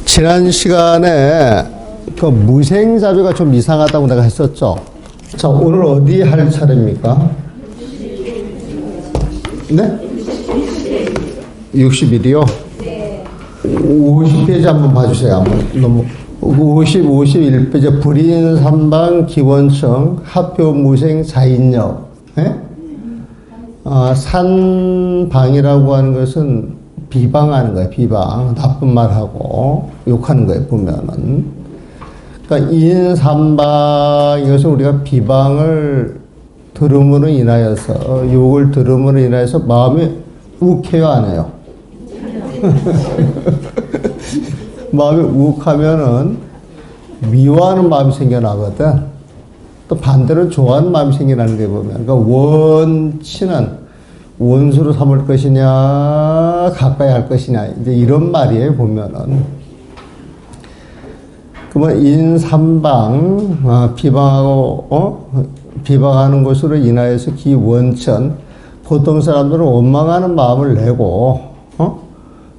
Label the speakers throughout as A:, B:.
A: 지난 시간에 그 무생자비가 좀 이상하다고 내가 했었죠. 자, 오늘 어디 할 차례입니까? 네? 61이요? 50페이지 한번 봐주세요. 한번 너무 51페이지 불인삼방 기원청 합표 무생 자인력. 예? 산방이라고 하는 것은 비방하는 거예요. 비방. 나쁜 말하고 욕하는 거예요. 보면은. 그러니까 인삼방 이것은 우리가 비방을 들음으로 인하여서 욕을 들음으로 인하여서 마음이 욱해요, 안 해요? 마음이 욱하면은 미워하는 마음이 생겨나거든. 또 반대로 좋아하는 마음이 생겨나는 게 보면, 그러니까 원치는 원수로 삼을 것이냐, 가까이 할 것이냐, 이제 이런 말이에요, 보면은. 그러면 인삼방, 비방하는 것으로 인하여서 기원천, 보통 사람들은 원망하는 마음을 내고,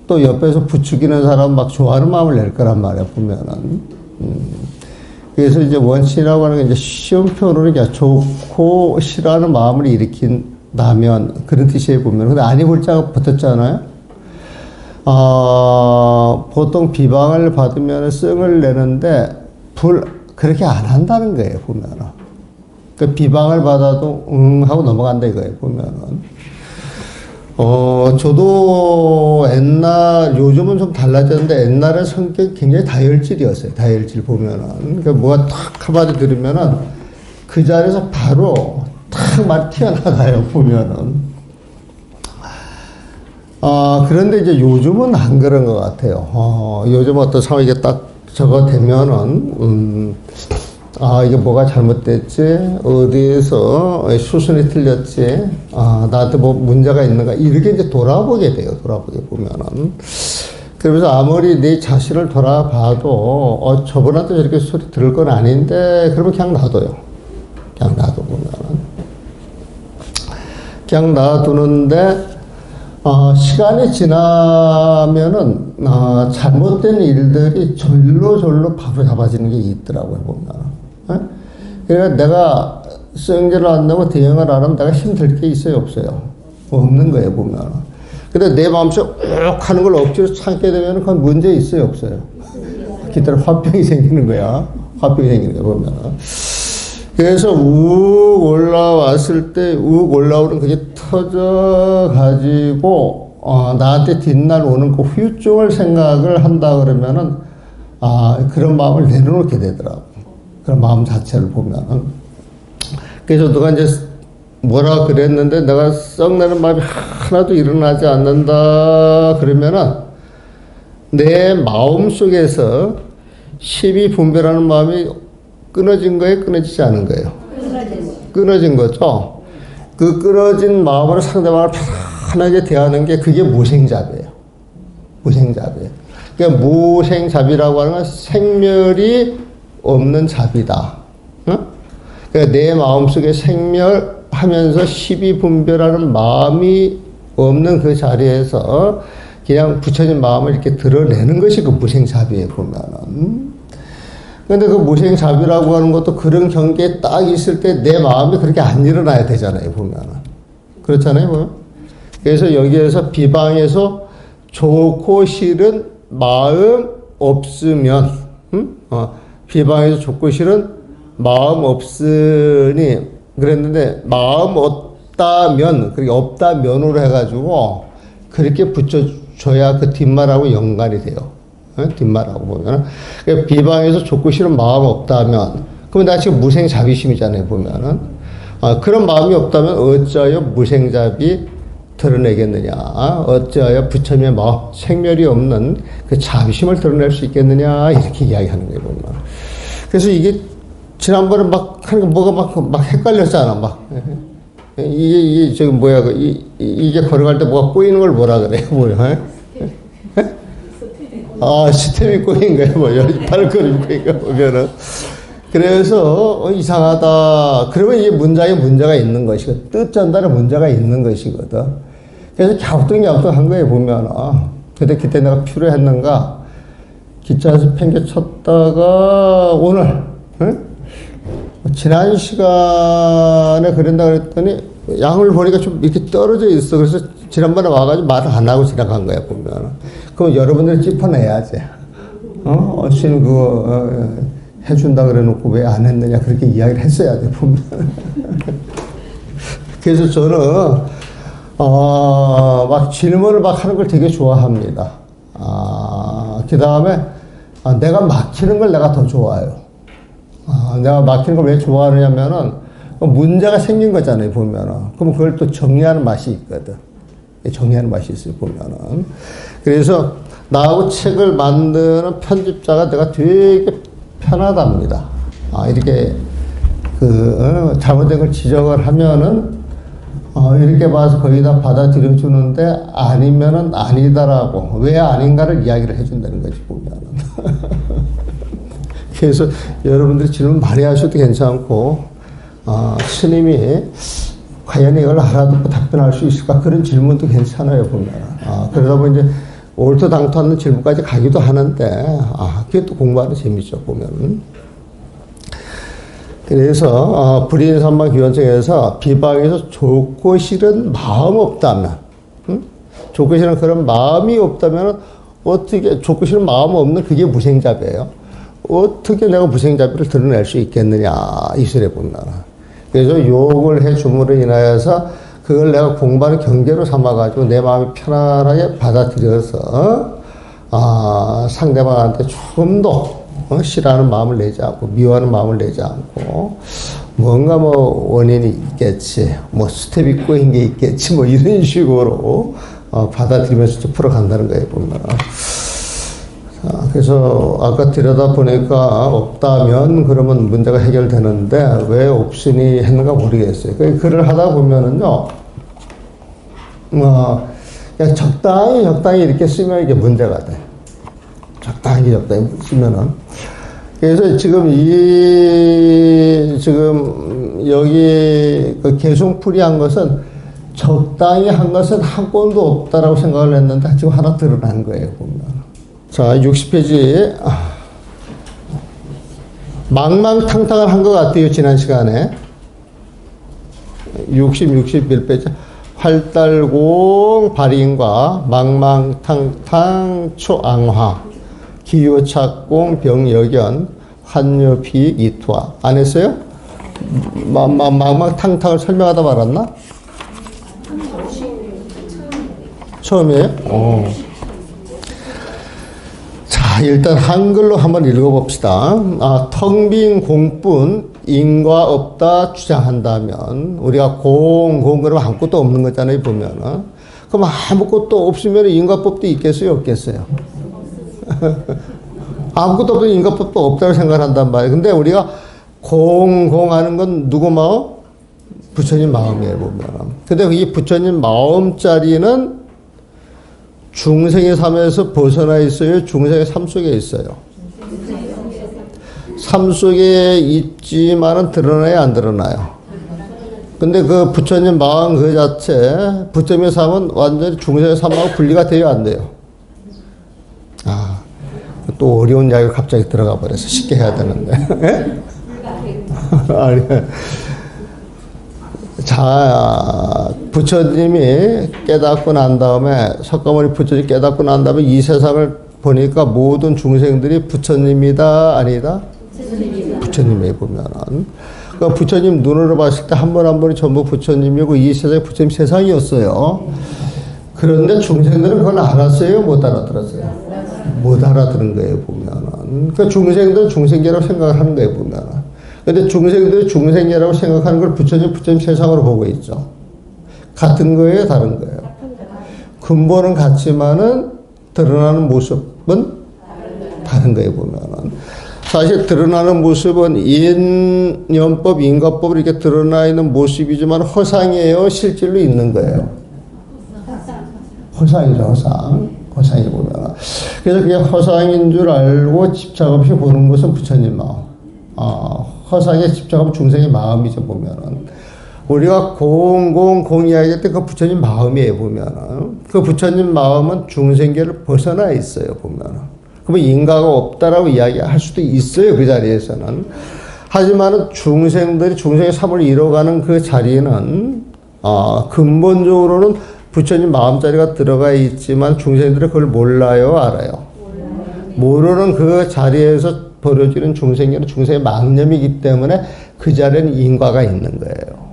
A: 또 옆에서 부추기는 사람 막 좋아하는 마음을 낼 거란 말이야, 보면은. 그래서 이제 원친이라고 하는 게 이제 쉬운 표현으로 이제 좋고 싫어하는 마음을 일으킨다면, 그런 뜻이에요, 보면. 근데 아니 불자가 붙었잖아요? 보통 비방을 받으면 썽을 내는데, 그렇게 안 한다는 거예요, 보면은. 그 비방을 받아도, 하고 넘어간다 이거예요, 보면은. 저도 요즘은 좀 달라졌는데, 옛날에 성격이 굉장히 다혈질이었어요. 다혈질 보면은. 그러니까 뭐가 탁 한마디 들으면은, 그 자리에서 바로 탁 말 튀어나가요, 보면은. 그런데 이제 요즘은 안 그런 것 같아요. 요즘 어떤 상황이 이게 딱 저거 되면은, 이게 뭐가 잘못됐지? 어디에서 수순이 틀렸지? 나한테 뭐 문제가 있는가? 이렇게 이제 돌아보게 돼요. 돌아보게 보면은. 그러면서 아무리 내 자신을 돌아봐도, 저분한테 저렇게 소리 들을 건 아닌데, 그러면 그냥 놔둬요. 그냥 놔둬보면은. 그냥 놔두는데, 시간이 지나면은, 잘못된 일들이 절로 바로 잡아지는 게 있더라고요, 보면. 그러니까 내가 성질을 안 내고 대응을 안 하면 내가 힘들 게 있어요, 없어요? 없는 거예요, 보면. 근데 내 마음속에 욱 하는 걸 억지로 참게 되면 그건 문제 있어요, 없어요? 기타로 화병이 생기는 거야. 화병이 생기는 거야, 보면. 그래서 욱 올라왔을 때, 욱 올라오는 그게 터져가지고, 나한테 뒷날 오는 그 후유증을 생각을 한다 그러면은, 그런 마음을 내려놓게 되더라고. 그런 마음 자체를 보면은. 그래서 누가 이제 뭐라 그랬는데 내가 썩내는 마음이 하나도 일어나지 않는다 그러면은 내 마음 속에서 시비 분별하는 마음이 끊어진 거예요? 끊어지지 않은 거예요? 끊어진 거죠? 그 끊어진 마음으로 상대방을 편하게 대하는 게 그게 무생잡이에요. 무생잡이에요. 그러니까 무생잡이라고 하는 건 생멸이 없는 잡이다. 그러니까 내 마음속에 생멸하면서 시비 분별하는 마음이 없는 그 자리에서 그냥 부처님 마음을 이렇게 드러내는 것이 그 무생잡이에요, 보면은. 근데 그 무생잡이라고 하는 것도 그런 경계에 딱 있을 때 내 마음이 그렇게 안 일어나야 되잖아요, 보면은. 그렇잖아요, 보면. 그래서 여기에서 비방에서 좋고 싫은 마음 없으면, 비방에서 좋고 싫은 마음 없으니 그랬는데 마음 없다면, 그렇게 없다면으로 해가지고 그렇게 붙여줘야 그 뒷말하고 연관이 돼요. 뒷말하고 보면은. 그러니까 비방에서 좋고 싫은 마음 없다면, 그러면 나 지금 무생자비심이잖아요, 보면은. 그런 마음이 없다면 어찌하여 무생자비 드러내겠느냐? 어찌하여 부처님의 마음, 생멸이 없는 그 자비심을 드러낼 수 있겠느냐? 이렇게 이야기하는 거예요, 보면. 그래서 이게 지난번에 막 하는 거 뭐가 막 헷갈렸잖아, 막. 이게 저기 뭐야, 이게 걸어갈 때 뭐가 꼬이는 걸 뭐라 그래요, 뭐야? 스텝이 꼬인 거예요, 뭐야? 발걸음이 꼬인 거 보면은. 그래서 이상하다. 그러면 이게 문제가 있는 것이거든. 뜻 전달에 문제가 있는 것이거든. 그래서 갸우뚱한 거예요, 보면. 근데 그때 내가 필요했는가? 기차에서 팽개 쳤다가 오늘, 응? 지난 시간에 그런다 그랬더니 양을 보니까 좀 이렇게 떨어져 있어. 그래서 지난번에 와가지고 말을 안 하고 지나간 거야, 보면. 그럼 여러분들이 짚어내야지. 어신 그거, 해준다 그래 놓고 왜 안 했느냐, 그렇게 이야기를 했어야 돼, 보면. 그래서 저는, 막 질문을 막 하는 걸 되게 좋아합니다. 그 다음에, 내가 막히는 걸 내가 더 좋아해요. 내가 막히는 걸 왜 좋아하느냐면은, 문제가 생긴 거잖아요, 보면은. 그럼 그걸 또 정리하는 맛이 있거든. 정리하는 맛이 있어요, 보면은. 그래서, 나하고 책을 만드는 편집자가 내가 되게 편하답니다. 이렇게, 잘못된 걸 지적을 하면은, 이렇게 봐서 거의 다 받아들여 주는데, 아니면은 아니다라고, 왜 아닌가를 이야기를 해준다는 거지, 보면은. 그래서 여러분들이 질문 많이 하셔도 괜찮고, 스님이 과연 이걸 알아듣고 답변할 수 있을까? 그런 질문도 괜찮아요, 보면. 그러다 보니 이제 올토당토하는 질문까지 가기도 하는데, 그게 또 공부하는 재미죠, 보면. 그래서, 불인산마기원청에서 비방에서 좋고 싫은 마음 없다면, 좋고 싫은 그런 마음이 없다면, 어떻게, 좋고 싫은 마음 없는 그게 무생잡이에요. 어떻게 내가 무생잡이를 드러낼 수 있겠느냐, 이술에 보면. 그래서 욕을 해줌으로 인하여서 그걸 내가 공부하는 경계로 삼아가지고 내 마음이 편안하게 받아들여서, 상대방한테 좀 더, 싫어하는 마음을 내지 않고, 미워하는 마음을 내지 않고, 뭔가 원인이 있겠지, 스텝 있고 한 게 있겠지, 이런 식으로, 받아들이면서 좀 풀어간다는 거예요, 보면. 그래서 아까 들여다보니까 없다면 그러면 문제가 해결되는데 왜 없으니 했는가 모르겠어요. 그 글을 하다 보면은요, 그냥 적당히 이렇게 쓰면 이게 문제가 돼. 적당히 쓰면은. 그래서 지금 여기 그 개송풀이 한 것은 적당히 한 것은 한 건도 없다라고 생각을 했는데 지금 하나 드러난 거예요, 보면. 자, 60페이지. 망망탕탕을 한 것 같아요, 지난 시간에. 61페이지. 활달공 발인과 망망탕탕 초앙화, 기후착공 병여견, 환유피익 이투화. 안 했어요? 망망탕탕을 설명하다 말았나? 처음이에요? 일단 한글로 한번 읽어봅시다. 텅 빈 공뿐 인과 없다 주장한다면, 우리가 그러면 아무것도 없는 거잖아요, 보면은. 그럼 아무것도 없으면 인과법도 있겠어요, 없겠어요? 아무것도 없으면 인과법도 없다고 생각한단 말이에요. 근데 우리가 공하는 건 누구 마음? 부처님 마음이에요, 보면은. 근데 이 부처님 마음 자리는 중생의 삶에서 벗어나 있어요? 중생의 삶 속에 있어요? 삶 속에 있지만은 드러나요, 안 드러나요? 근데 그 부처님 마음 그 자체, 부처님의 삶은 완전히 중생의 삶하고 분리가 돼요, 안 돼요? 또 어려운 이야기가 갑자기 들어가 버려서 쉽게 해야 되는데. 아니. 자, 부처님이 깨닫고 난 다음에, 석가모니 부처님이 깨닫고 난 다음에 이 세상을 보니까 모든 중생들이 부처님이다, 아니다? 부처님이 보면은. 그러니까 부처님 눈으로 봤을 때 한 번 한 번이 전부 부처님이고 이 세상이 부처님 세상이었어요. 그런데 중생들은 그걸 알았어요? 못 알아들었어요? 못 알아들은 거예요, 보면은. 그러니까 중생들은 중생계라고 생각을 하는 거예요, 보면은. 근데 중생들이 중생계라고 생각하는 걸 부처님 세상으로 보고 있죠. 같은 거예요, 다른 거예요? 근본은 같지만은 드러나는 모습은 다른 거예요, 보면은. 사실 드러나는 모습은 인연법, 인과법으로 이렇게 드러나 있는 모습이지만 허상이에요, 실질로 있는 거예요? 허상이죠, 허상이 보면. 그래서 그게 허상인 줄 알고 집착 없이 보는 것은 부처님 마음. 허상에 집착하면 중생의 마음이죠, 보면은. 우리가 공 이야기할 때 그 부처님 마음이에요, 보면은. 그 부처님 마음은 중생계를 벗어나 있어요, 보면은. 그러면 인가가 없다라고 이야기할 수도 있어요. 그 자리에서는. 하지만 중생의 삶을 이뤄가는 그 자리는 근본적으로는 부처님 마음자리가 들어가 있지만 중생들은 그걸 몰라요, 알아요? 모르는 그 자리에서 벌어지는 중생계는 중생의 망념이기 때문에 그 자리에는 인과가 있는 거예요.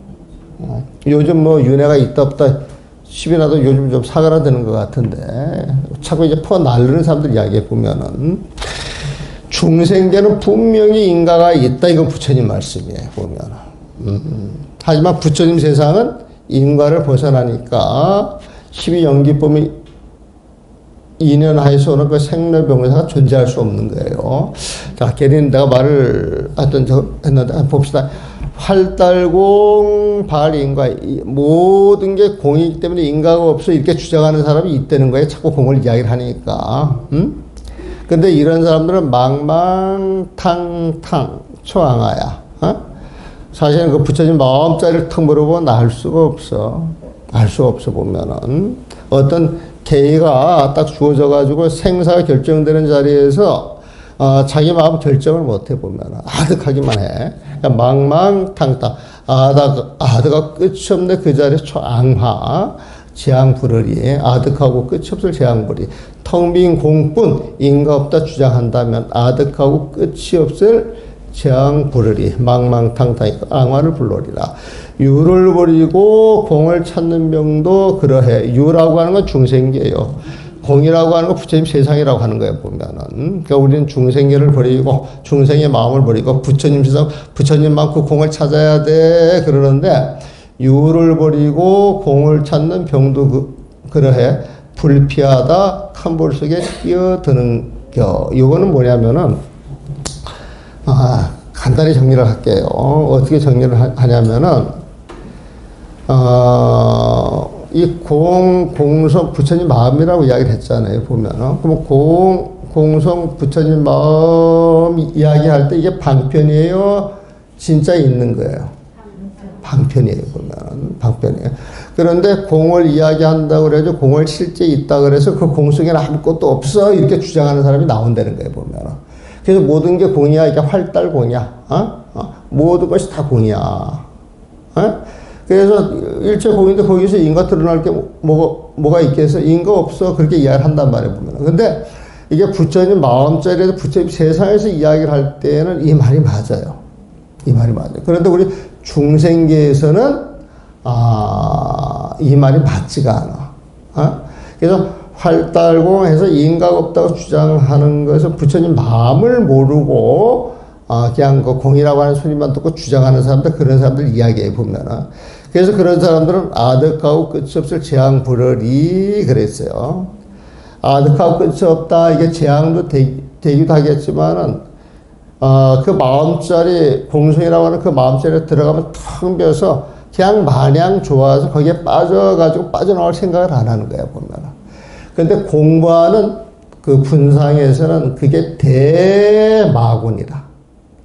A: 요즘 뭐 윤회가 있다 없다 시비나도 요즘 좀 사그라드는 것 같은데 자꾸 이제 퍼날르는 사람들 이야기해 보면은 중생계는 분명히 인과가 있다. 이건 부처님 말씀이에요. 보면은. 하지만 부처님 세상은 인과를 벗어나니까 12연기법이 인연하에서 오는 그 생로병사가 존재할 수 없는 거예요. 자, 걔는 내가 말을 했는데 봅시다. 활달공, 발인과 모든 게 공이기 때문에 인과가 없어 이렇게 주장하는 사람이 있다는 거예요. 자꾸 공을 이야기를 하니까. 근데 이런 사람들은 망망탕탕 초앙아야. 사실은 그 부처님 마음자리를 턱 물어보면 알 수가 없어. 알 수가 없어 보면은 어떤 계기가 딱 주어져가지고 생사가 결정되는 자리에서 자기 마음 결정을 못 해보면 아득하기만 해. 그러니까 망망탕탕 아득가 끝이 없네. 그 자리에 초앙화 재앙불허리 아득하고 끝이 없을 재앙불허리 텅 빈 공뿐 인가 없다 주장한다면 아득하고 끝이 없을 재앙불허리 망망탕탕 앙화를 불러리라. 유를 버리고 공을 찾는 병도 그러해. 유라고 하는 건 중생계예요. 공이라고 하는 건 부처님 세상이라고 하는 거예요, 보면은. 그러니까 우리는 중생계를 버리고, 중생의 마음을 버리고, 부처님 세상, 부처님만큼 공을 찾아야 돼. 그러는데, 유를 버리고 공을 찾는 병도 그러해. 불피하다, 칸볼 속에 뛰어드는 겨. 이거는 뭐냐면은, 간단히 정리를 할게요. 어떻게 정리를 하냐면은, 이 공성 부처님 마음이라고 이야기를 했잖아요, 보면은. 그럼 공성 부처님 마음 이야기할 때 이게 방편이에요? 진짜 있는 거예요? 방편이에요, 보면은. 방편이에요. 그런데 공을 이야기한다고 그래도 공을 실제 있다 그래서 그 공 속에는 아무것도 없어. 이렇게 주장하는 사람이 나온다는 거예요, 보면은. 그래서 모든 게 공이야. 이게 활달공이야. 모든 것이 다 공이야. 그래서 일체 공인데 거기서 인과 드러날 게 뭐가 있겠어? 인과 없어. 그렇게 이야기를 한단 말이에요, 보면. 근데 이게 부처님 마음자리에서 부처님 세상에서 이야기를 할 때는 이 말이 맞아요. 이 말이 맞아요. 그런데 우리 중생계에서는, 이 말이 맞지가 않아. 그래서 활달공해서 인과가 없다고 주장하는 것은 부처님 마음을 모르고, 그냥 그 공이라고 하는 소리만 듣고 주장하는 사람들, 그런 사람들 이야기해 보면은. 그래서 그런 사람들은 아득하고 끝이 없을 재앙불허리 그랬어요. 아득하고 끝이 없다. 이게 재앙도 되기도 하겠지만은, 그 마음자리, 공성이라고 하는 그 마음자리에 들어가면 텅 비어서 그냥 마냥 좋아서 거기에 빠져가지고 빠져나올 생각을 안 하는 거야, 보면은. 근데 공부하는 그 분상에서는 그게 대마군이다.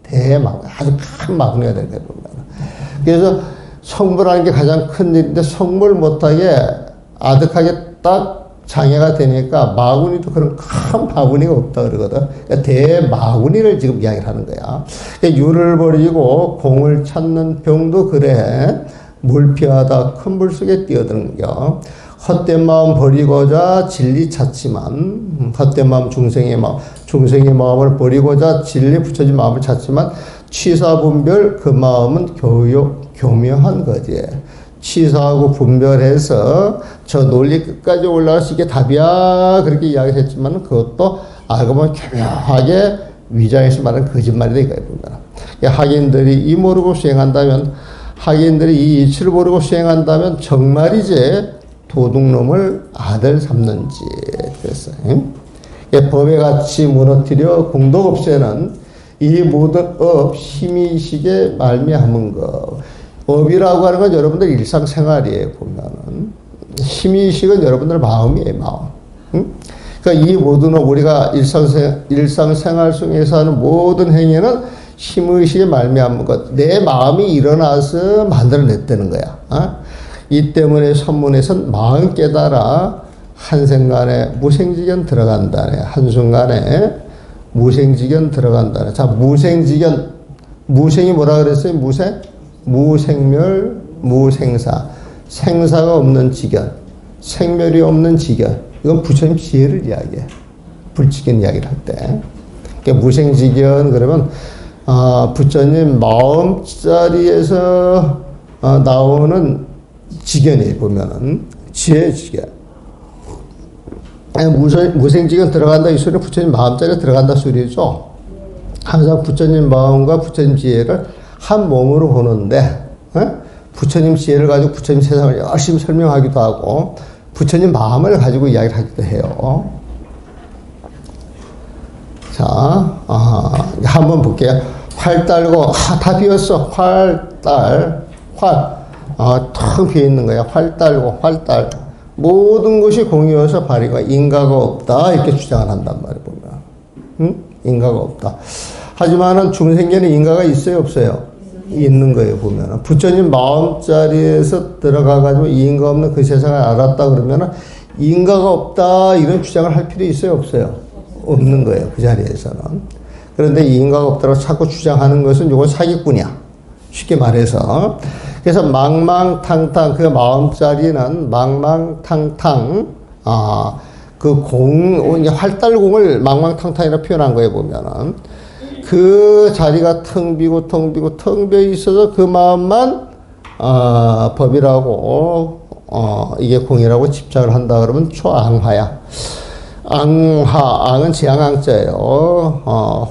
A: 대마군. 아주 큰 마군이가 되는 거야, 보면. 그래서 성불하는 게 가장 큰 일인데 성불 못하게 아득하게 딱 장애가 되니까 마군이도 그런 큰 바구니가 없다 그러거든. 그러니까 대마군이를 지금 이야기를 하는 거야. 그러니까 유를 버리고 공을 찾는 병도 그래. 물피하다 큰 불 속에 뛰어드는 겨. 헛된 마음 버리고자 진리 찾지만, 헛된 마음 중생의 마음을 버리고자 진리 부처진 마음을 찾지만, 취사분별 그 마음은 교묘한 거지. 취사하고 분별해서 저 논리 끝까지 올라가서 이게 답이야. 그렇게 이야기를 했지만, 그것도 알고 보면 교묘하게 위장에서 말하는 거짓말이다. 이거예요, 보면. 학인들이 이 모르고 수행한다면, 학인들이 이 이치를 모르고 수행한다면, 정말이지, 도둑놈을 아들 삼는지 그랬어요. 법의 가치 무너뜨려 공덕 없애는 이 모든 업 힘이식에 말미암은 것. 업이라고 하는 건 여러분들 일상생활이에요, 보면은. 힘이식은 여러분들 마음이에요, 마음. 그러니까 이 모든 업, 우리가 일상생활 속에서 하는 모든 행위는 힘의식에 말미암은 것. 내 마음이 일어나서 만들어냈다는 거야. 이 때문에 선문에선 마음 깨달아 한생간에 무생지견 들어간다네. 한순간에 무생지견 들어간다네. 자, 무생지견. 무생이 뭐라 그랬어요? 무생? 무생멸, 무생사. 생사가 없는 지견. 생멸이 없는 지견. 이건 부처님 지혜를 이야기해. 불지견 이야기를 할 때. 그러니까 무생지견 그러면 부처님 마음자리에서 나오는 지견이 보면은 지혜의 지견. 무생지견 들어간다 이 소리는 부처님 마음자리에 들어간다 소리죠. 항상 부처님 마음과 부처님 지혜를 한 몸으로 보는데 부처님 지혜를 가지고 부처님 세상을 열심히 설명하기도 하고 부처님 마음을 가지고 이야기를 하기도 해요. 자, 한번 볼게요. 활 달고 다 비었어. 활달 텅 비어있는 거야. 활 달고 활달 모든 것이 공이어서 발이가 인가가 없다 이렇게 주장을 한단 말이에요. 보면 인가가 없다. 하지만은 중생계는 인가가 있어요 없어요? 있는 거예요. 보면 부처님 마음자리에서 들어가가지고 인가 없는 그 세상을 알았다 그러면은 인가가 없다 이런 주장을 할 필요 있어요 없어요? 없는 거예요. 그 자리에서는. 그런데 이 인가가 없다고 자꾸 주장하는 것은 이건 사기꾼이야. 쉽게 말해서. 그래서 망망탕탕 그 마음자리는 망망탕탕 활달공을 망망탕탕이라고 표현한 거예요. 보면은 그 자리가 텅 비고 텅 비어 있어서 그 마음만 법이라고 이게 공이라고 집착을 한다 그러면 초앙화야. 앙은 재앙앙자예요.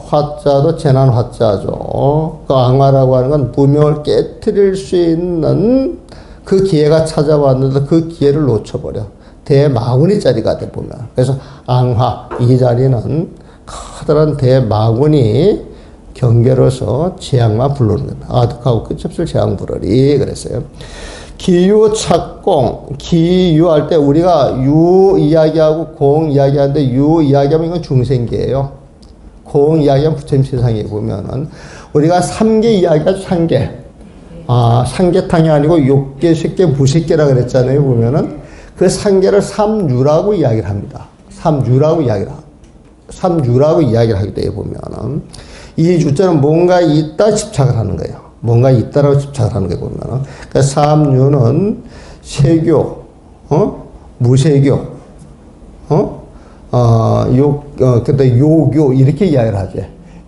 A: 화자도 재난 화자죠. 그 앙화라고 하는 건 무명을 깨트릴 수 있는 그 기회가 찾아왔는데 그 기회를 놓쳐버려. 대마군의 자리가 돼 보면. 그래서 앙화 이 자리는 커다란 대마군이 경계로서 재앙만 부르는 겁니다. 아득하고 끝이 없을 재앙 부르리 그랬어요. 기유 착공, 기유할 때 우리가 유 이야기하고 공 이야기하는데 유 이야기하면 이건 중생계예요. 공 이야기하면 부처님 세상에 보면은 우리가 3개 이야기하죠. 3개. 삼계탕이 아니고 욕계, 색계, 무색계라 그랬잖아요. 보면은 그 3개를 삼유라고 이야기를 합니다. 삼유라고 이야기를 하게 돼요. 보면은 이 유자는 뭔가 있다 집착을 하는 거예요. 뭔가 있다라고 집착을 하는 거 보면은. 그러니까 삼유는 세교, 무세교, 그다음 요교 이렇게 이야기를 하죠.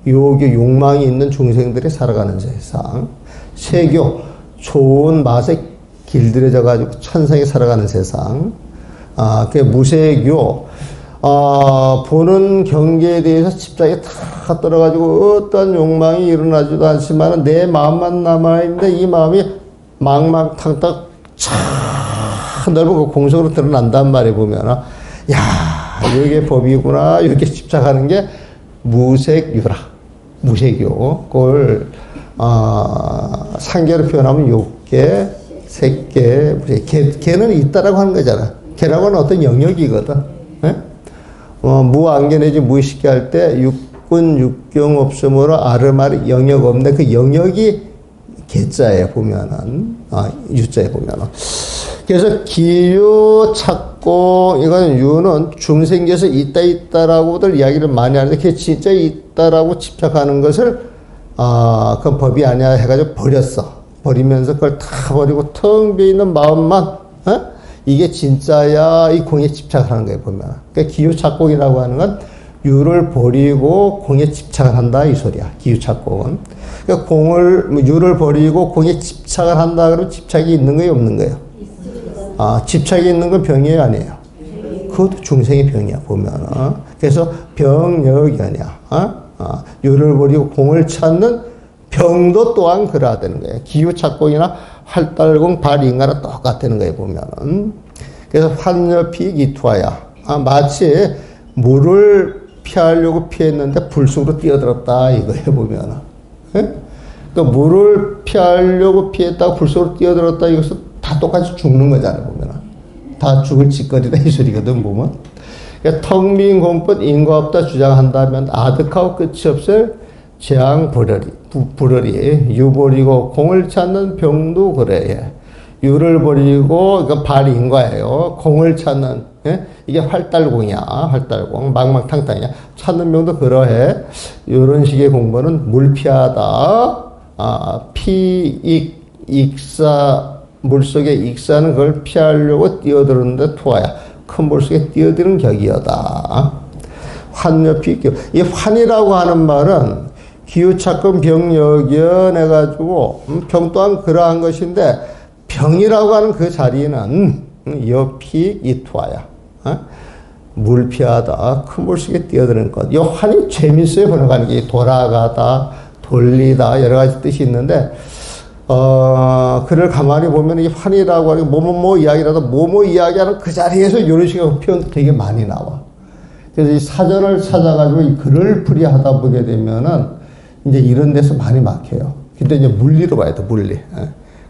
A: 요교 욕망이 있는 중생들이 살아가는 세상. 세교 좋은 맛에 길들여져 가지고 천상에 살아가는 세상. 그 무세교 보는 경계에 대해서 집착이 다 떨어가지고 어떠한 욕망이 일어나지도 않지만 내 마음만 남아있는데 이 마음이 망망탕탕 참 넓은 그 공성으로 드러난단 말이에요. 보면은 야 이게 법이구나 이렇게 집착하는 게 무색유라. 무색유. 그걸 상계로 표현하면 욕계, 색계, 개는 있다라고 하는 거잖아. 개라고 하는 어떤 영역이거든. 네? 무안개 내지 무의식계 할 때 육군 육경 없음으로 아르마르 영역 없네. 그 영역이 개자에 보면은 유자에 보면은. 그래서 기유 찾고 이거는 유는 중생계에서 있다라고들 이야기를 많이 하는데 그게 진짜 있다라고 집착하는 것을 그건 법이 아니야 해가지고 버렸어. 버리면서 그걸 다 버리고 텅 비어있는 마음만 이게 진짜야 이 공에 집착하는 거예요. 보면. 그러니까 기유착공이라고 하는 건 유를 버리고 공에 집착을 한다 이 소리야. 기유착공은. 그러니까 유를 버리고 공에 집착을 한다 그러면 집착이 있는 거예요 없는 거예요? 집착이 있는 건 병이에요 아니에요? 그것도 중생의 병이야 보면. 그래서 병력이 아니야. 유를 버리고 공을 찾는 병도 또한 그래야 되는 거예요. 기유착공이나 활달공, 발인가랑 똑같다는 거예요, 보면은. 그래서 환여피 기투하야. 마치 물을 피하려고 피했는데 불 속으로 뛰어들었다, 이거예요, 보면은. 예? 그러니까 물을 피하려고 피했다가 불 속으로 뛰어들었다, 이것은 다 똑같이 죽는 거잖아요, 보면은. 다 죽을 짓거리다, 이 소리거든, 보면. 그러니까 텅 빈 공뿐 인과 없다 주장한다면 아득하고 끝이 없을 재앙 부러리 유 버리고 공을 찾는 병도 그래. 유를 버리고 그러니까 발인과예요. 공을 찾는 예? 이게 활달공이야. 활달공. 망망탕탕이야. 찾는 병도 그러해. 이런 식의 공부는 물피하다. 익사, 물속에 익사는 그걸 피하려고 뛰어드는데 투하야. 큰 물속에 뛰어드는 격이여다. 환여피기요. 이 환이라고 하는 말은 기후차근 병력연해가지고 병 또한 그러한 것인데 병이라고 하는 그 자리는 여피 이투하야. 물피하다. 큰 물속에 뛰어드는 것. 이 환이 재밌어요. 번역하는 게 돌아가다, 돌리다 여러 가지 뜻이 있는데 그를 가만히 보면 이 환이라고 하는 뭐뭐뭐 이야기라도 뭐뭐 이야기하는 그 자리에서 이런 식의 표현 되게 많이 나와. 그래서 이 사전을 찾아가지고 이 글을 풀이하다 보게 되면은 이제 이런 데서 많이 막혀요. 근데 이제 물리로 봐야 돼, 물리.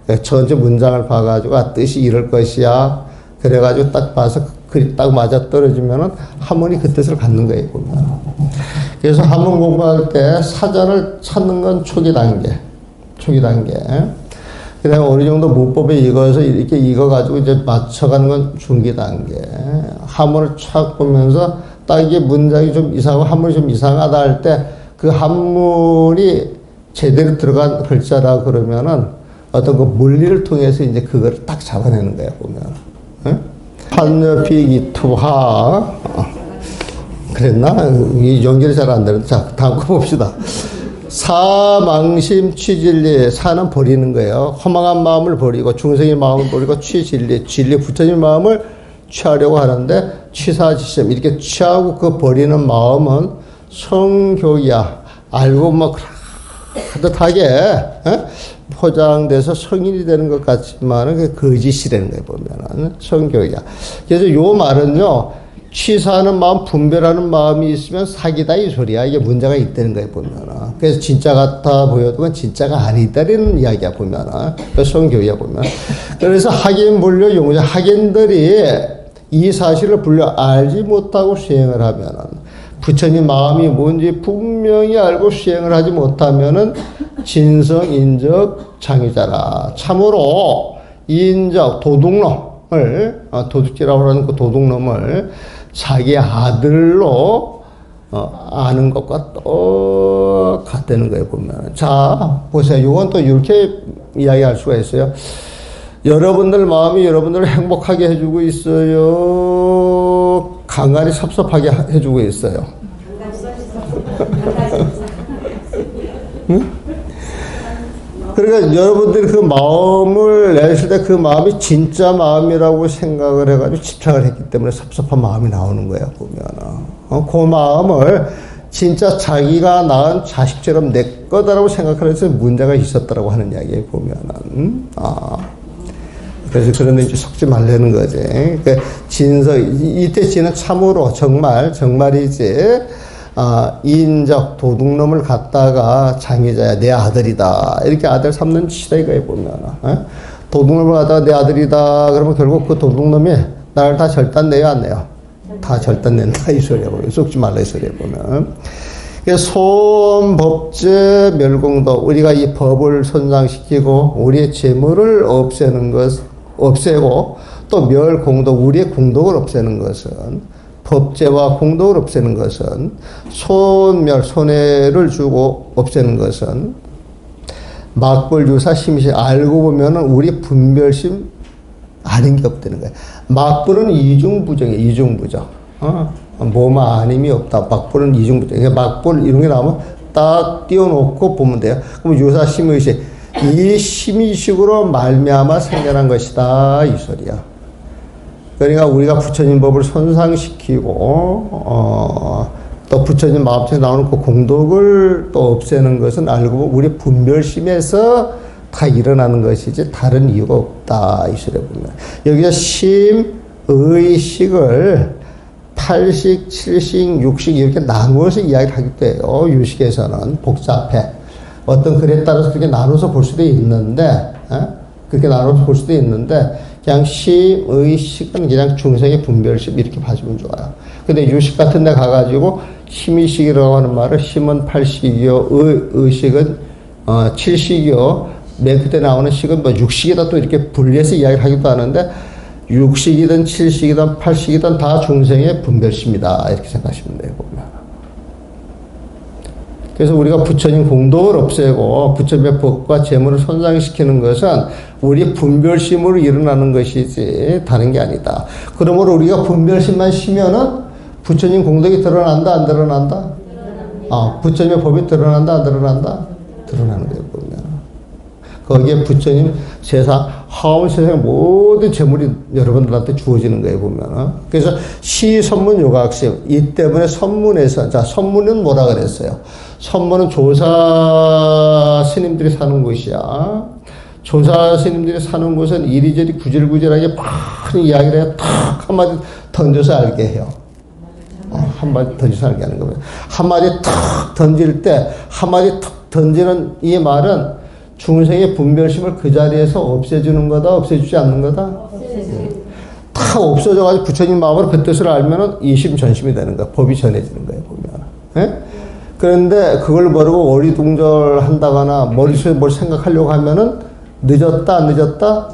A: 그러니까 전체 문장을 봐가지고 뜻이 이럴 것이야. 그래가지고 딱 봐서 글이 딱 맞아 떨어지면은 한문이 그 뜻을 갖는 거예요, 보면. 그래서 한문 공부할 때 사전을 찾는 건 초기 단계. 초기 단계. 그 다음에 어느 정도 문법에 익어서 이렇게 익어가지고 이제 맞춰가는 건 중기 단계. 한문을 촥 보면서 딱 이게 문장이 좀 이상하고 한문이 좀 이상하다 할 때 그 한문이 제대로 들어간 글자라 그러면은 어떤 그 물리를 통해서 이제 그거를 딱 잡아내는 거야, 보면. 한여피기 투하. 그랬나? 이 연결이 잘 안 되는데. 자, 다음 거 봅시다. 사망심 취진리. 사는 버리는 거예요. 허망한 마음을 버리고 중생의 마음을 버리고 취진리. 진리 부처님 마음을 취하려고 하는데 취사지심. 이렇게 취하고 그 버리는 마음은 성교야. 알고 뭐 그렇듯하게 포장돼서 성인이 되는 것 같지만은 그 거짓이라는 거예요, 보면은. 성교야. 그래서 요 말은요, 취사하는 마음, 분별하는 마음이 있으면 사기다 이 소리야. 이게 문제가 있다는 거예요, 보면은. 그래서 진짜 같아 보여도 그건 진짜가 아니다라는 이야기야, 보면은. 성교야, 보면. 그래서 학인 분류 용자, 학인들이 이 사실을 분류 알지 못하고 수행을 하면은 부처님 마음이 뭔지 분명히 알고 수행을 하지 못하면은 진성, 인적, 장유자라. 참으로 인적, 도둑놈을, 도둑질하고 하는 그 도둑놈을 자기 아들로 아는 것과 똑같다는 거예요, 보면. 자, 보세요. 이건 또 이렇게 이야기할 수가 있어요. 여러분들 마음이 여러분들을 행복하게 해주고 있어요. 간간히 섭섭하게 해주고 있어요. 응? 그러니까 여러분들이 그 마음을 내실 때 그 마음이 진짜 마음이라고 생각을 해가지고 집착을 했기 때문에 섭섭한 마음이 나오는 거야, 보면. 그 마음을 진짜 자기가 낳은 자식처럼 내 거다라고 생각을 해서 문제가 있었다라고 하는 이야기에 보면은. 그래서 그런 데 이제 속지 말라는 거지. 그러니까 이때 진은 참으로 정말이지. 인적 도둑놈을 갖다가 장애자야, 내 아들이다. 이렇게 아들 삼는 시대가 보면. 도둑놈을 갖다가 내 아들이다. 그러면 결국 그 도둑놈이 나를 다 절단내요, 안 내요? 다 절단낸다, 이 소리야. 속지 말라, 이 소리야, 보면. 소음법제 멸공도, 우리가 이 법을 손상시키고 우리의 재물을 없애고 또 멸공도, 우리의 공덕을 없애는 것은, 법제와 공덕을 없애는 것은, 손멸, 손해를 주고 없애는 것은 막불유사 심시, 알고 보면은 우리 분별심 아닌 게 없다는 거예요. 막불은 이중부정이에요, 이중부정. 뭐만 아님이 없다. 막불은 이중부정. 그러니까 막불 이런 게 나오면 딱 띄워놓고 보면 돼요. 그럼 유사 심의식, 이 심의식으로 말미암아 생겨난 것이다, 이 소리야. 그러니까 우리가 부처님 법을 손상시키고 또 부처님 마음속에 나오는 그 공덕을 또 없애는 것은 알고 보면 우리 분별심에서 다 일어나는 것이지 다른 이유가 없다, 이 소리에 보면. 여기서 심, 의, 식을 8식, 7식, 6식 이렇게 나누어서 이야기를 하기도 해요. 유식에서는 복잡해. 어떤 글에 따라서 그렇게 나눠서 볼 수도 있는데, 그렇게 나눠서 볼 수도 있는데, 그냥 심, 의, 식은 그냥 중생의 분별심 이렇게 봐주면 좋아요. 근데 유식 같은 데 가가지고 심의식이라고 하는 말을 심은 8식이요, 의식은 7식이요, 맨 끝에 나오는 식은 뭐 6식이다 또 이렇게 분리해서 이야기를 하기도 하는데, 육식이든 칠식이든 팔식이든 다 중생의 분별심이다. 이렇게 생각하시면 돼요, 보면. 그래서 우리가 부처님 공덕을 없애고 부처님의 법과 재물을 손상시키는 것은 우리 분별심으로 일어나는 것이지 다른 게 아니다. 그러므로 우리가 분별심만 쉬면은 부처님 공덕이 드러난다, 안 드러난다? 부처님의 법이 드러난다, 안 드러난다? 드러나는 거예요, 보면. 거기에 부처님 세상, 하원 세상의 모든 재물이 여러분들한테 주어지는 거예요, 보면. 그래서 시, 선문, 요각심. 이 때문에 선문에서, 자, 선문은 뭐라 그랬어요? 선문은 조사 스님들이 사는 곳이야. 조사 스님들이 사는 곳은 이리저리 구질구질하게 많은 이야기를 해요. 탁 한마디 던져서 알게 해요. 한마디 던져서 알게 하는 거예요. 한마디 탁 던질 때, 한마디 탁 던지는 이 말은 중생의 분별심을 그 자리에서 없애주는 거다, 없애주지 않는 거다? 다 없어져가지고 부처님 마음으로 그 뜻을 알면은 이심전심이 되는 거야. 법이 전해지는 거예요, 보면. 예? 그런데 그걸 모르고 어리둥절 한다거나 머릿속에 뭘 생각하려고 하면은 늦었다, 안 늦었다?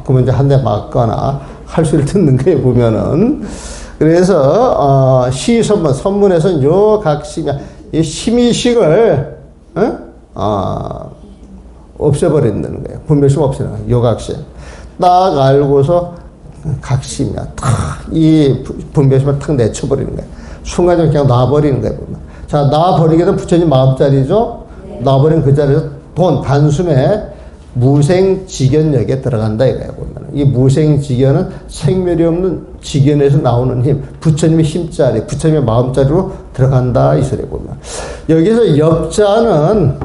A: 그러면 이제 한 대 맞거나 할 소리를 듣는 거예요, 보면은. 그래서, 시선문, 선문에서는 요 각심이, 이 심의식을, 없애버린다는 거예요. 분별심 없애는 거예요. 요각심. 딱 알고서 각심이야. 탁, 이 분별심을 탁 내쳐버리는 거예요. 순간적으로 그냥 놔버리는 거예요, 보면. 자, 놔버리게 되면 부처님 마음자리죠? 놔버린 그 자리에서 단숨에 무생직연역에 들어간다 이거예요, 보면. 이 무생직연은 생멸이 없는 직연에서 나오는 힘, 부처님의 힘자리, 부처님의 마음자리로 들어간다, 이 소리에 보면. 여기서 역자는,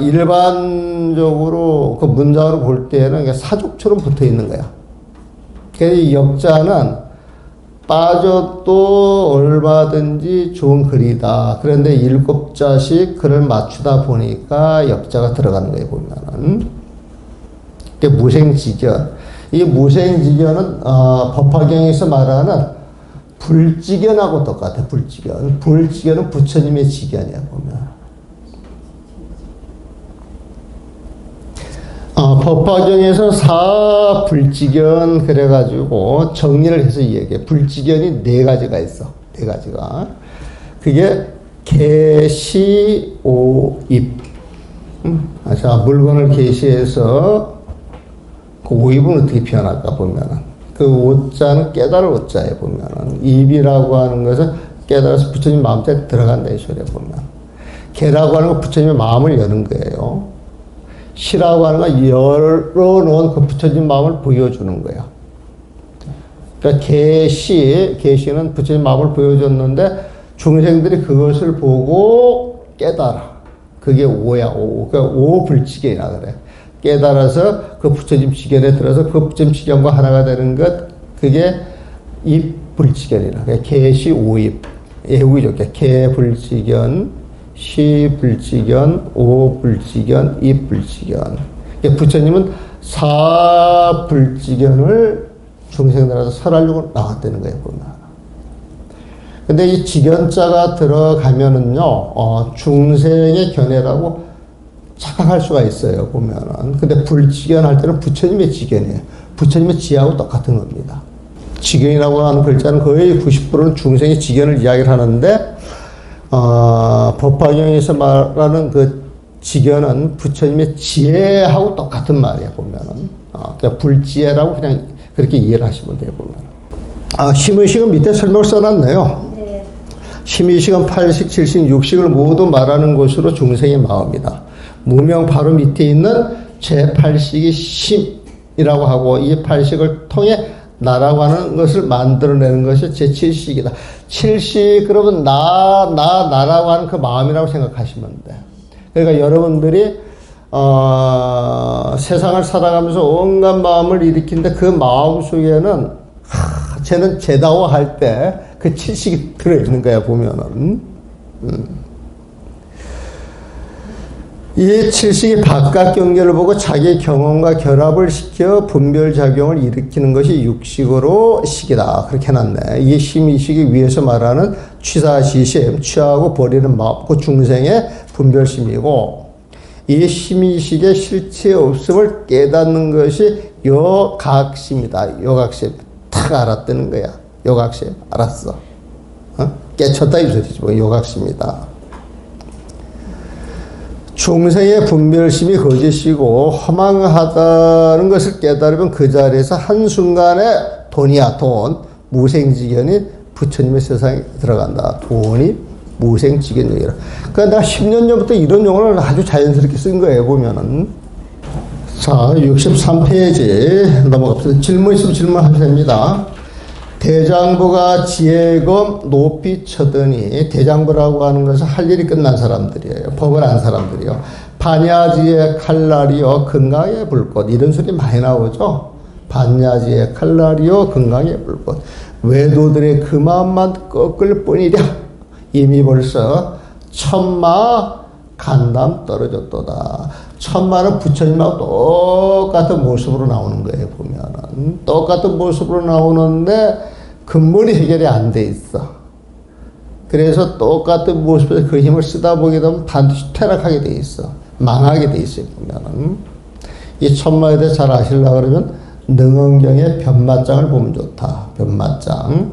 A: 일반적으로 그 문장으로 볼 때는 사족처럼 붙어 있는 거야. 그래서 이 역자는 빠져도 얼마든지 좋은 글이다. 그런데 7자씩 글을 맞추다 보니까 역자가 들어가는 거예요, 보면은. 무생직연. 이 무생직연은, 법화경에서 말하는 불직연하고 똑같아, 불직연. 불직연은 부처님의 직연이야, 보면. 법화경에서 사불직연 그래가지고 정리를 해서 얘기해. 불직연이 4가지가 있어. 4가지가. 그게 계시, 오입. 자, 물건을 계시해서 그 오입은 어떻게 표현할까 보면은. 그 오자는 깨달을 오자에 보면은. 입이라고 하는 것은 깨달아서 부처님 마음에 들어간다 이 소리에 보면. 계라고 하는 건 부처님의 마음을 여는 거예요. 시라고 하는 건 열어놓은 그 부처님 마음을 보여주는 거예요. 그러니까 계시는 부처님 마음을 보여줬는데 중생들이 그것을 보고 깨달아. 그게 오야, 오. 그러니까 오불지견이라 그래. 깨달아서 그 부처님 지견에 들어서 그 부처님 지견과 하나가 되는 것, 그게 입불지견이라. 그러니까 계시 오입. 예우이죠. 계불지견. 시불지견, 오불지견, 이불지견. 부처님은 사불지견을 중생들한테 설하려고 나왔다는 거예요, 보면. 근데 이 지견자가 들어가면은요, 중생의 견해라고 착각할 수가 있어요, 보면은. 근데 불지견 할 때는 부처님의 지견이에요. 부처님의 지하고 똑같은 겁니다. 지견이라고 하는 글자는 거의 90%는 중생의 지견을 이야기를 하는데, 법화경에서 말하는 그 지견은 부처님의 지혜하고 똑같은 말이야, 보면은. 그러니까 불지혜라고 그냥 그렇게 이해를 하시면 돼요, 보면. 심의식은 밑에 설명을 써놨네요. 네. 심의식은 8식, 7식, 6식을 모두 말하는 것으로 중생의 마음이다. 무명 바로 밑에 있는 제8식이 심이라고 하고 이 8식을 통해 나라고 하는 것을 만들어내는 것이 제7식이다. 7식, 그러면 나라고 하는 그 마음이라고 생각하시면 돼. 그러니까 여러분들이, 세상을 살아가면서 온갖 마음을 일으키는데 그 마음 속에는, 쟤는 제다워 할 때 그 7식이 들어있는 거야, 보면은. 이 7식이 바깥 경계를 보고 자기 경험과 결합을 시켜 분별작용을 일으키는 것이 6식으로 식이다. 그렇게 해놨네. 이 심의식이 위에서 말하는 취사시심, 취하고 버리는 마음, 그 중생의 분별심이고, 이 심의식의 실체 없음을 깨닫는 것이 요각시입니다. 요각시 탁 알았다는 거야. 요각시 알았어. 깨쳤다 이 소리지 뭐. 요각시입니다. 중생의 분별심이 거짓이고 허망하다는 것을 깨달으면 그 자리에서 한순간에 돈이야 돈 무생지견이 부처님의 세상에 들어간다. 돈이 무생지견이라. 그러니까 내가 10년 전부터 이런 용어를 아주 자연스럽게 쓴 거예요 보면은. 자 63페이지 넘어갑시다. 질문 있으면 질문하셔도 됩니다. 대장부가 지혜검 높이 쳐더니 대장부라고 하는 것은 할 일이 끝난 사람들이에요. 법을 안 사람들이요. 반야지의 칼날이요 건강의 불꽃 이런 소리 많이 나오죠. 반야지의 칼날이요 건강의 불꽃. 외도들의 그 마음만 꺾을 뿐이랴. 이미 벌써 천마 간담 떨어졌도다. 천마는 부처님하고 똑같은 모습으로 나오는 거예요 보면은. 똑같은 모습으로 나오는데 근본이 해결이 안 돼 있어. 그래서 똑같은 모습에서 그 힘을 쓰다 보게 되면 반드시 퇴락하게 돼 있어. 망하게 돼 있어요 보면은. 이 천마에 대해 잘 아시려고 그러면 능언경의 변마장을 보면 좋다. 변마장.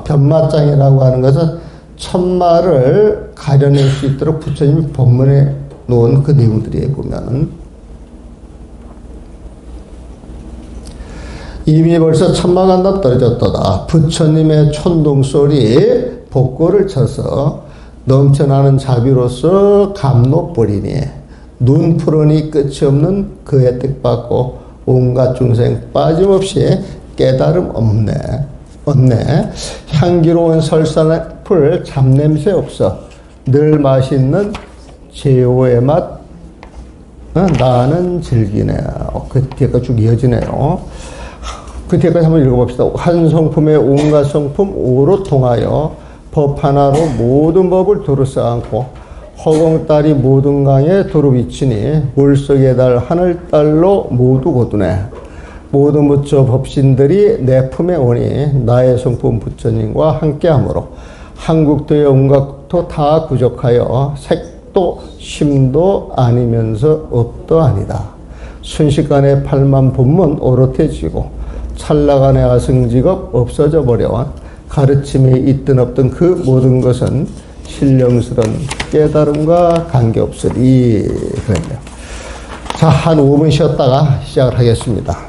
A: 변마장이라고 하는 것은 천마를 가려낼 수 있도록 부처님이 법문에 놓은 그 내용들이에요 보면은. 이미 벌써 천마간담 떨어졌도다. 부처님의 촌동소리 복고를 쳐서 넘쳐나는 자비로서 감노버리니 눈 푸르니 끝이 없는 그 혜택 받고 온갖 중생 빠짐없이 깨달음 없네. 향기로운 설산의 풀 잡냄새 없어. 늘 맛있는 제호의 맛 나는 즐기네. 그 뒤에가 쭉 이어지네요. 그 뒤에까지 한번 읽어봅시다. 한 성품의 온갖 성품 오로 통하여 법 하나로 모든 법을 두루 쌓고 허공딸이 모든 강에 두루 비치니 물속의 달 하늘달로 모두 거두네. 모든 부처 법신들이 내 품에 오니 나의 성품 부처님과 함께하므로 한국도의 온갖 국토 다 구족하여 색도 심도 아니면서 업도 아니다. 순식간에 팔만 본문 오롯해지고 찰나간의 아승직업 없어져 버려. 가르침에 있든 없든 그 모든 것은 신령스런 깨달음과 관계없으리. 그랬네요. 자, 한 5분 쉬었다가 시작을 하겠습니다.